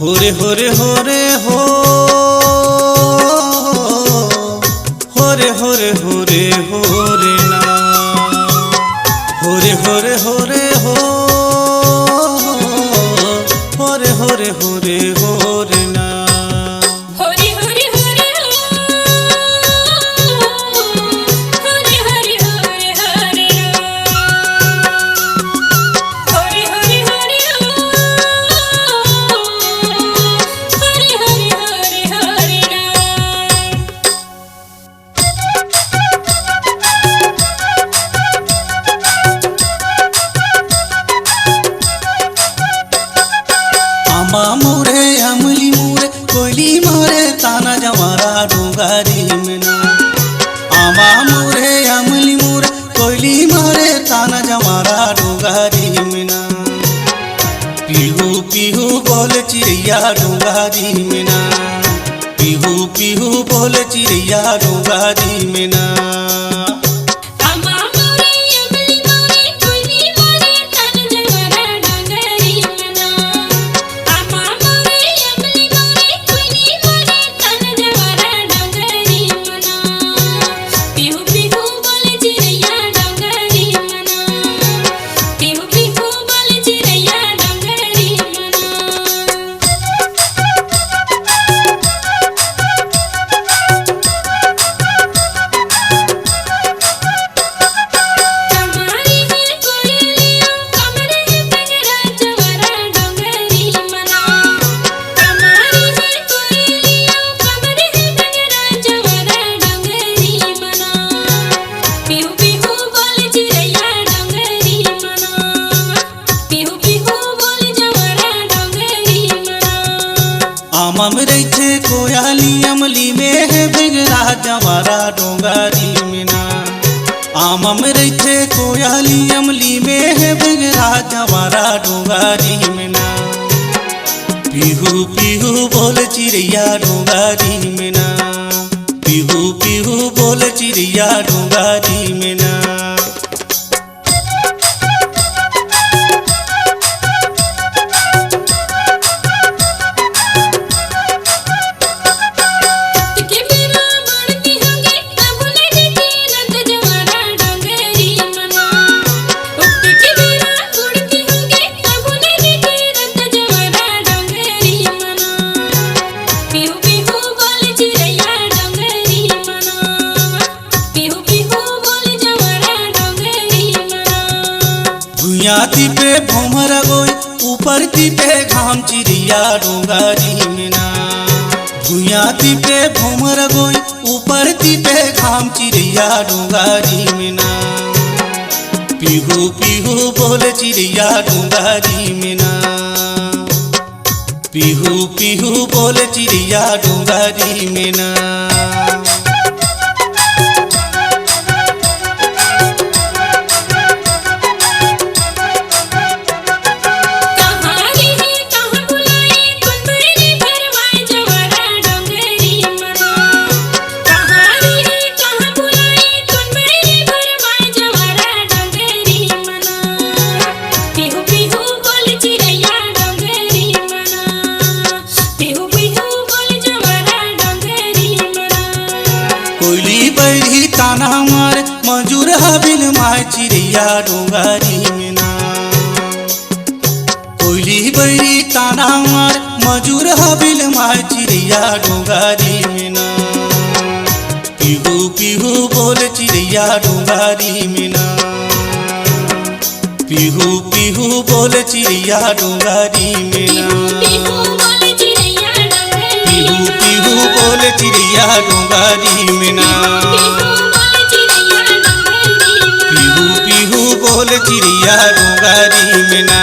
होरे होरे होरे हो होरे होरे होरे होरे ना होरे होरे होरे हो होरे होरे होरे होरे ना आमा मोरे अमली मोरे कोयली मोरे ताना जमारा डोंगारी में ना आमा मोरे अमली मोरे कोयली मोरे ताना जमारा डोंगारी में ना पीहू पीहू बोल चिड़िया डोंगारी में ना पीहू पीहू बोल चिड़िया डोंगारी में ना आमम रैथे कोयाली अमली में है बिगड़ा जमारा डोंगारी में ना आमम रैथे कोयाली अमली में है बिगड़ा जमारा डोंगारी में ना पीहू पीहू बोल चिड़िया डोंगारी में ना पीहू पीहू बोल चिड़िया डोंगारी में ना भुयाती पे भोमर गोई ऊपर ती पे घाम चिड़िया डोंगारी में ना भुयाती पे भोमर गोई ऊपर ती पे घाम चिड़िया डोंगारी में ना पीहू पीहू बोल चिड़िया डोंगारी में ना पीहू पीहू बोल चिड़िया डोंगारी में ना कोयली बैरी ताना मार मजूर हबिल माय चिड़िया डोंगारी में ना कोयली बैरी ताना मार मजूर हबिल माय चिड़िया डोंगारी में ना पीहू पीहू बोल चिड़िया डोंगारी में ना पीहू पीहू बोल चिड़िया डोंगारी में ना पीहू पीहू बोल चिड़िया डोंगारी में ना पीहू पीहू बोल चिड़िया डोंगारी में ना।